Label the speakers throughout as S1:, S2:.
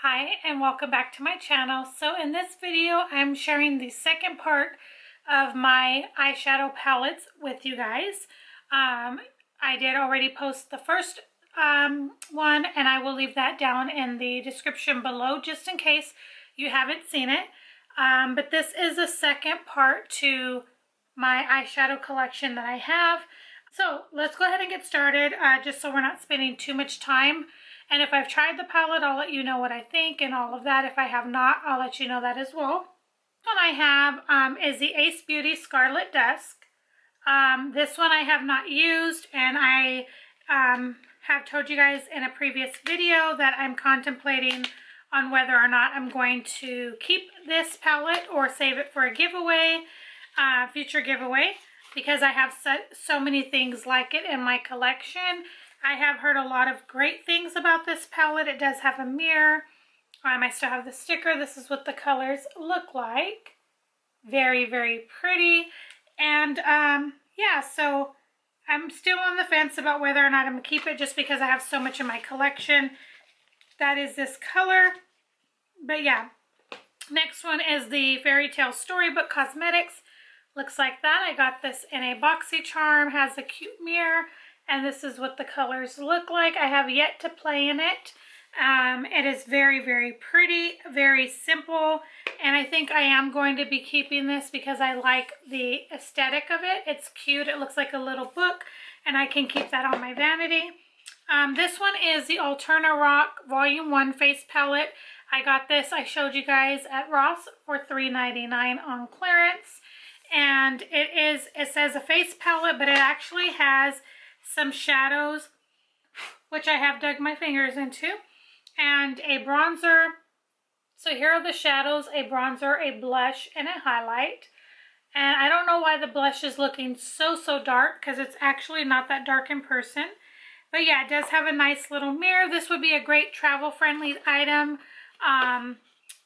S1: Hi and welcome back to my channel. So in this video I'm sharing the second part of my eyeshadow palettes with you guys. I did already post the first one, and I will leave that down in the description below just in case you haven't seen it. But this is the second part to my eyeshadow collection that I have. So let's go ahead and get started, just so we're not spending too much time. And if I've tried the palette, I'll let you know what I think and all of that. If I have not, I'll let you know that as well. This one I have is the Ace Beauty Scarlet Dusk. This one I have not used, and I have told you guys in a previous video that I'm contemplating on whether or not I'm going to keep this palette or save it for a giveaway, future giveaway, because I have so many things like it in my collection. I have heard a lot of great things about this palette. It does have a mirror. I still have the sticker. This is what the colors look like. Very, very pretty. And yeah, so I'm still on the fence about whether or not I'm going to keep it just because I have so much in my collection. That is this color. But yeah, next one is the Fairytale Storybook Cosmetics. Looks like that. I got this in a boxy charm. Has a cute mirror. And this is what the colors look like. I have yet to play in it. It is very, very pretty, very simple. And I think I am going to be keeping this because I like the aesthetic of it. It's cute. It looks like a little book, and I can keep that on my vanity. This one is the Alterna Rock Volume 1 Face Palette. I got this, I showed you guys, at Ross for $3.99 on clearance. And it says a face palette, but it actually has some shadows, which I have dug my fingers into, and a bronzer. So here are the shadows: a bronzer, a blush, and a highlight. And I don't know why the blush is looking so dark, because it's actually not that dark in person. But yeah, it does have a nice little mirror. This would be a great travel-friendly item. And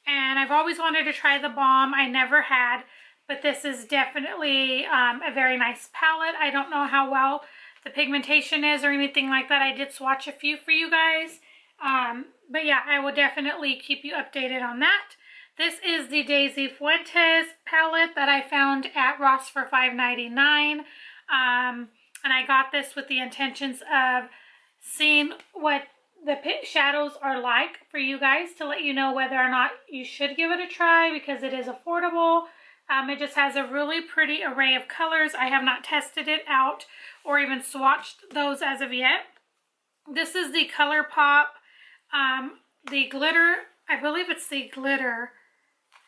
S1: I've always wanted to try the balm. I never had, but this is definitely a very nice palette. I don't know how well the pigmentation is or anything like that. I did swatch a few for you guys. But yeah, I will definitely keep you updated on that. This is the Daisy Fuentes palette that I found at Ross for $5.99. And I got this with the intentions of seeing what the shadows are like for you guys, to let you know whether or not you should give it a try, because it is affordable. It just has a really pretty array of colors. I have not tested it out or even swatched those as of yet. This is the Colourpop, the glitter. I believe it's the glitter.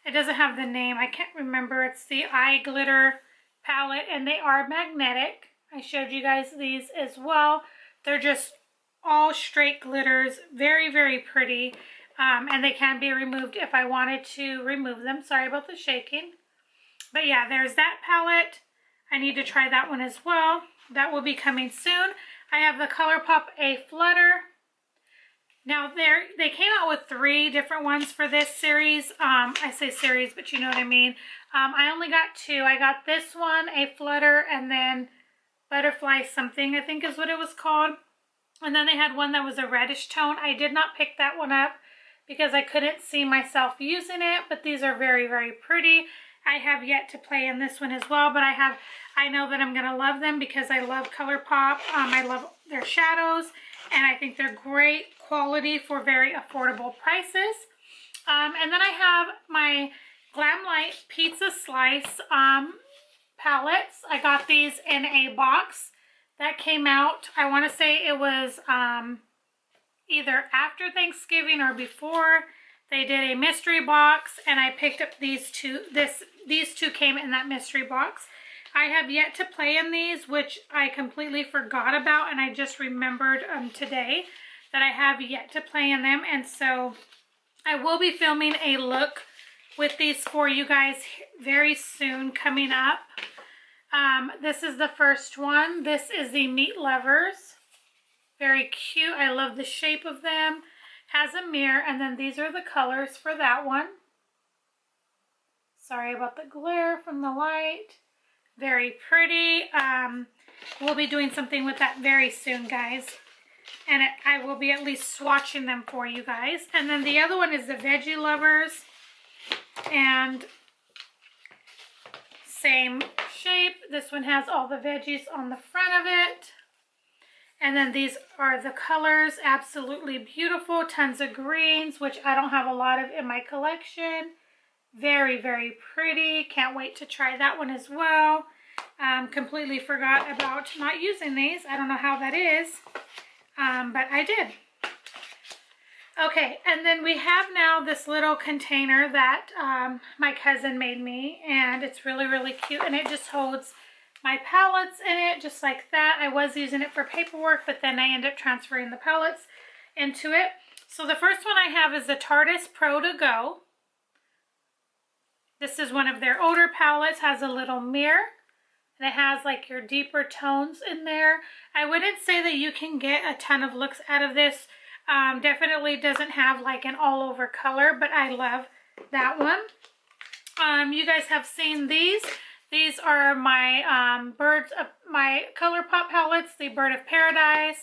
S1: It doesn't have the name. I can't remember. It's the eye glitter palette, and they are magnetic. I showed you guys these as well. They're just all straight glitters. Very, very pretty. And they can be removed if I wanted to remove them. Sorry about the shaking. But yeah, there's that palette. I need to try that one as well. That will be coming soon. I have the Colourpop A Flutter. Now they came out with 3 different ones for this series. I say series, but you know what I mean. I only got 2. I got this one, A Flutter, and then Butterfly something, I think is what it was called. And then they had one that was a reddish tone. I did not pick that one up because I couldn't see myself using it, but these are very, very pretty. I have yet to play in this one as well, but I know that I'm going to love them because I love Colourpop. I love their shadows, and I think they're great quality for very affordable prices. And then I have my Glamlite Pizza Slice palettes. I got these in a box that came out, I want to say it was either after Thanksgiving or before. They did a mystery box, and I picked up these two. These two came in that mystery box. I have yet to play in these, which I completely forgot about, and I just remembered today that I have yet to play in them. And so I will be filming a look with these for you guys very soon coming up. This is the first one. This is the Meat Lovers. Very cute. I love the shape of them. Has a mirror, and then these are the colors for that one. Sorry about the glare from the light. Very pretty. We'll be doing something with that very soon, guys. And I will be at least swatching them for you guys. And then the other one is the Veggie Lovers. And same shape. This one has all the veggies on the front of it. And then these are the colors, absolutely beautiful. Tons of greens, which I don't have a lot of in my collection. Very, very pretty. Can't wait to try that one as well. Completely forgot about not using these. I don't know how that is, but I did. Okay, and then we have now this little container that my cousin made me, and it's really, really cute, and it just holds my palettes in it, just like that. I was using it for paperwork, but then I ended up transferring the palettes into it. So the first one I have is the TARDIS Pro to Go. This is one of their older palettes, has a little mirror, and it has like your deeper tones in there. I wouldn't say that you can get a ton of looks out of this. Definitely doesn't have like an all over color, but I love that one. You guys have seen these. These are my my Colourpop palettes, the Bird of Paradise,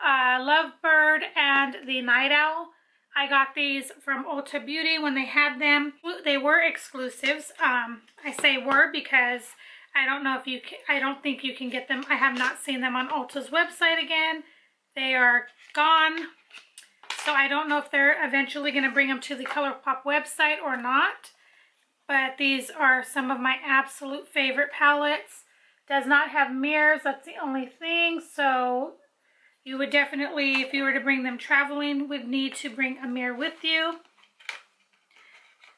S1: Lovebird, and the Night Owl. I got these from Ulta Beauty when they had them. They were exclusives. I say were because I don't know if you can, I don't think you can get them. I have not seen them on Ulta's website again. They are gone. So I don't know if they're eventually going to bring them to the Colourpop website or not. But these are some of my absolute favorite palettes. Does not have mirrors, that's the only thing. So you would definitely, if you were to bring them traveling, would need to bring a mirror with you.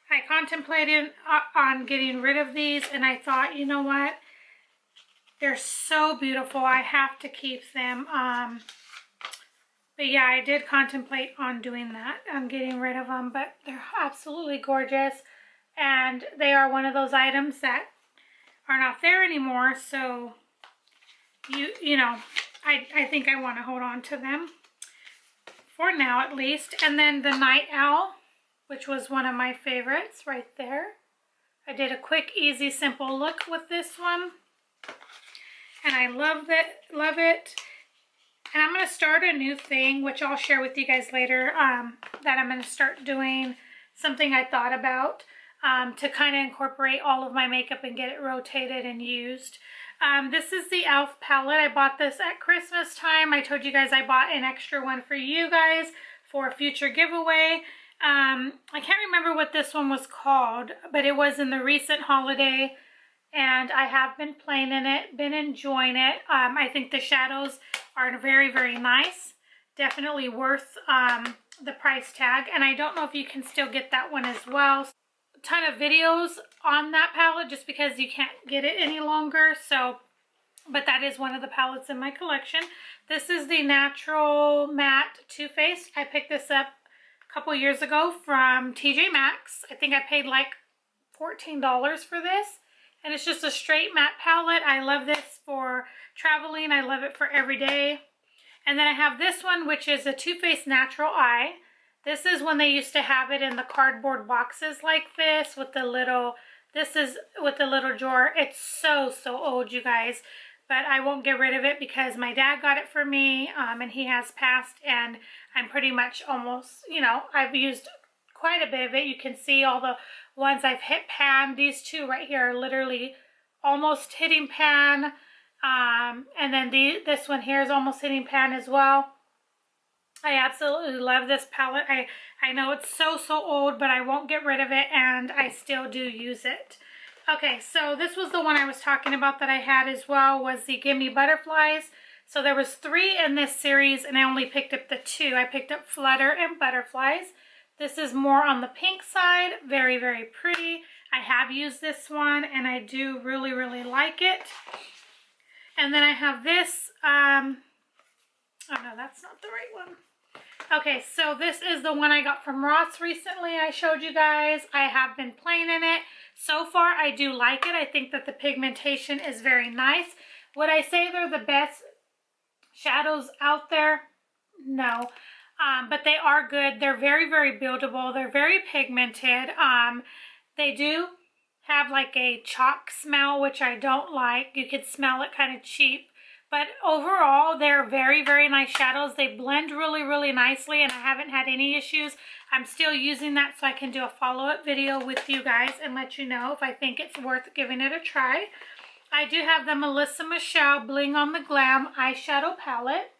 S1: I contemplated on getting rid of these, and I thought, you know what? They're so beautiful. I have to keep them. But yeah, I did contemplate on doing that, on getting rid of them, but they're absolutely gorgeous. And they are one of those items that are not there anymore, so you know, I think I want to hold on to them for now at least. And then the Night Owl, which was one of my favorites right there. I did a quick, easy, simple look with this one, and I love it. And I'm going to start a new thing, which I'll share with you guys later, that I'm going to start doing something I thought about to kind of incorporate all of my makeup and get it rotated and used. This is the e.l.f. palette. I bought this at Christmas time. I told you guys I bought an extra one for you guys for a future giveaway. I can't remember what this one was called, but it was in the recent holiday, and I have been playing in it, been enjoying it. I think the shadows are very, very nice. Definitely worth the price tag, and I don't know if you can still get that one as well. A ton of videos on that palette just because you can't get it any longer, so, but that is one of the palettes in my collection. This is the Natural Matte Too Faced. I picked this up a couple years ago from TJ Maxx. I think I paid like $14 for this. And it's just a straight matte palette. I love this for traveling. I love it for every day. And then I have this one, which is a Too Faced Natural Eye. This is when they used to have it in the cardboard boxes like this with the little, this is with the little drawer. It's so, so old, you guys. But I won't get rid of it because my dad got it for me, and he has passed, and I'm pretty much almost, you know, I've used quite a bit of it. You can see all the ones I've hit pan. These two right here are literally almost hitting pan. And then this one here is almost hitting pan as well. I absolutely love this palette. I know it's so, so old, but I won't get rid of it, and I still do use it. Okay, so this was the one I was talking about that I had as well, was the Gimme Butterflies. So there was 3 in this series, and I only picked up the 2. I picked up Flutter and Butterflies. This is more on the pink side. Very, very pretty. I have used this one, and I do really, really like it. And then I have this, oh no, that's not the right one. Okay, so this is the one I got from Ross recently. I showed you guys. I have been playing in it. So far, I do like it. I think that the pigmentation is very nice. Would I say they're the best shadows out there? No. But they are good. They're very, very buildable. They're very pigmented. They do have like a chalk smell, which I don't like. You could smell it kind of cheap. But overall, they're very, very nice shadows. They blend really, really nicely, and I haven't had any issues. I'm still using that so I can do a follow-up video with you guys and let you know if I think it's worth giving it a try. I do have the Melissa Michelle Bling on the Glam eyeshadow palette.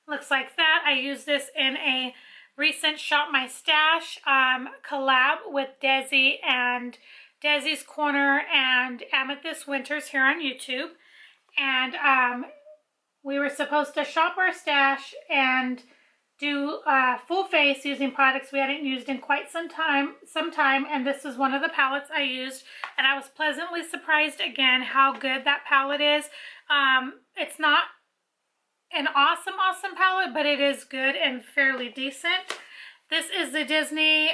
S1: Looks like that. I used this in a recent Shop My Stash collab with Desi and Desi's Corner and Amethyst Winters here on YouTube. And we were supposed to shop our stash and do full face using products we hadn't used in quite some time, and this is one of the palettes I used, and I was pleasantly surprised again how good that palette is. It's not an awesome palette, but it is good and fairly decent. This is the Disney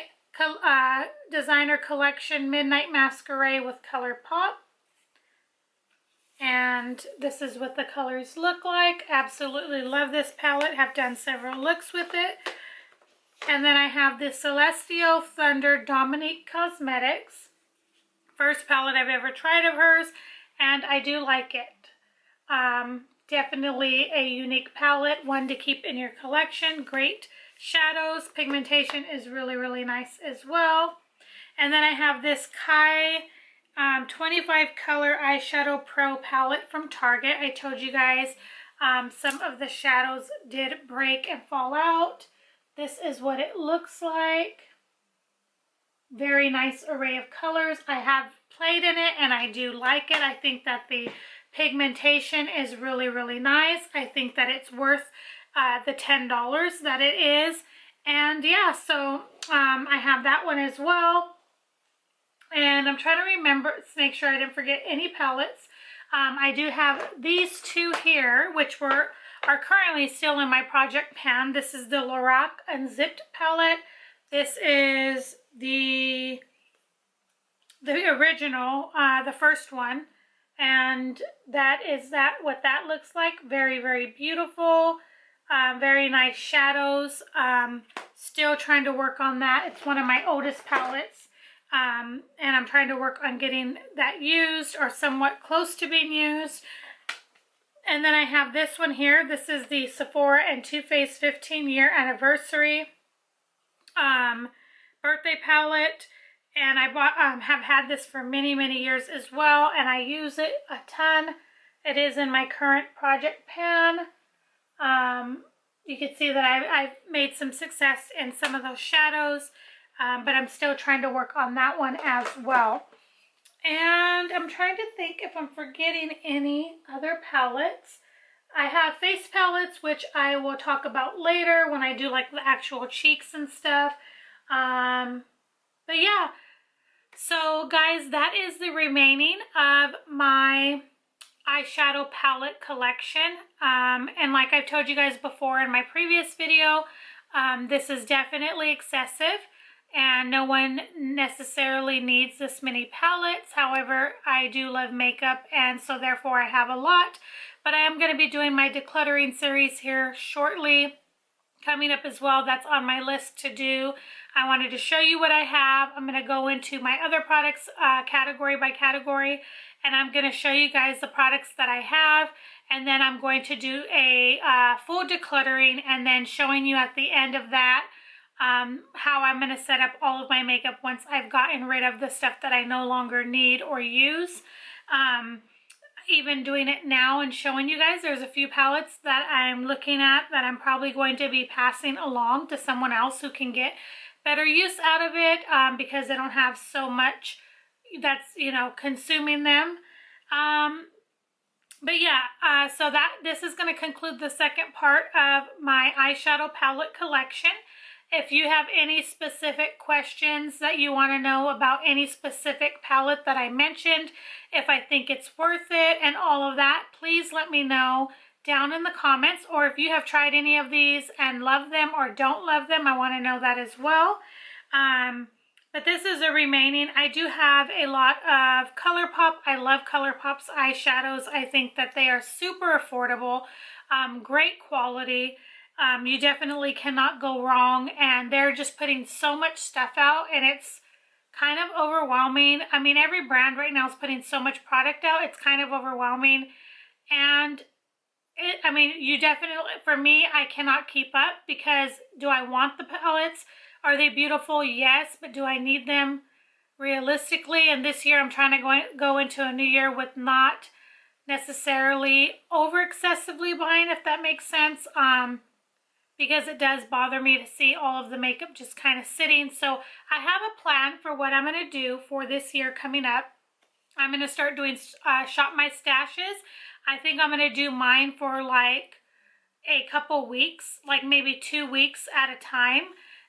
S1: Designer Collection Midnight Masquerade with Colourpop. And this is what the colors look like. Absolutely love this palette. Have done several looks with it. And then I have the Celestial Thunder Dominique Cosmetics. First palette I've ever tried of hers, and I do like it. Definitely a unique palette, one to keep in your collection. Great shadows. Pigmentation is really, really nice as well. And then I have this Kai 25 color eyeshadow pro palette from Target. I told you guys some of the shadows did break and fall out. This is what it looks like. Very nice array of colors. I have played in it and I do like it. I think that the pigmentation is really, really nice. I think that it's worth the $10 that it is. And yeah, so I have that one as well. And I'm trying to remember, to make sure I didn't forget any palettes. I do have these two here, which are currently still in my project pan. This is the Loreal Unzipped palette. This is the original, the first one. And that is what that looks like. Very, very beautiful. Very nice shadows. Still trying to work on that. It's one of my oldest palettes. And I'm trying to work on getting that used or somewhat close to being used. And then I have this one here. This is the Sephora and Too Faced 15-year anniversary birthday palette. And I have had this for many, many years as well. And I use it a ton. It is in my current project pan. You can see that I've made some success in some of those shadows. But I'm still trying to work on that one as well. And I'm trying to think if I'm forgetting any other palettes. I have face palettes, which I will talk about later when I do like the actual cheeks and stuff. But yeah, so guys, that is the remaining of my eyeshadow palette collection. And like I've told you guys before in my previous video, this is definitely excessive. And no one necessarily needs this many palettes. However, I do love makeup, and so therefore I have a lot. But I am going to be doing my decluttering series here shortly coming up as well. That's on my list to do. I wanted to show you what I have. I'm going to go into my other products category by category, and I'm going to show you guys the products that I have. And then I'm going to do a full decluttering, and then showing you at the end of that how I'm going to set up all of my makeup once I've gotten rid of the stuff that I no longer need or use. Even doing it now and showing you guys, there's a few palettes that I'm looking at that I'm probably going to be passing along to someone else who can get better use out of it because they don't have so much that's, you know, consuming them. But yeah, so this is going to conclude the second part of my eyeshadow palette collection. If you have any specific questions that you want to know about any specific palette that I mentioned, if I think it's worth it and all of that, please let me know down in the comments. Or if you have tried any of these and love them or don't love them, I want to know that as well. But this is the remaining. I do have a lot of Colourpop. I love Colourpop's eyeshadows. I think that they are super affordable, great quality. You definitely cannot go wrong, and they're just putting so much stuff out, and it's kind of overwhelming. I mean, every brand right now is putting so much product out, it's kind of overwhelming, And I mean, you definitely, for me, I cannot keep up because do I want the palettes? Are they beautiful? Yes, but do I need them realistically? And this year I'm trying to go into a new year with not necessarily over excessively buying, if that makes sense. Because it does bother me to see all of the makeup just kind of sitting. So I have a plan for what I'm going to do for this year coming up. I'm going to start doing shop my stashes. I think I'm going to do mine for like a couple weeks, like maybe 2 weeks at a time.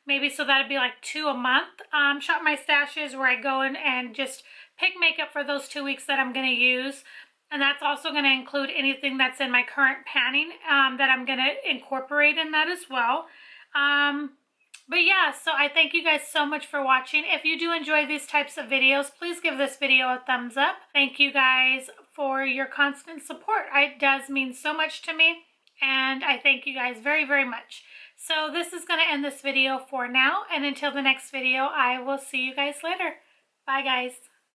S1: Maybe so that'd be like 2 a month. Shop my stashes where I go in and just pick makeup for those 2 weeks that I'm going to use. And that's also going to include anything that's in my current panning that I'm going to incorporate in that as well. But yeah, so I thank you guys so much for watching. If you do enjoy these types of videos, please give this video a thumbs up. Thank you guys for your constant support. It does mean so much to me, and I thank you guys very, very much. So this is going to end this video for now, and until the next video, I will see you guys later. Bye, guys.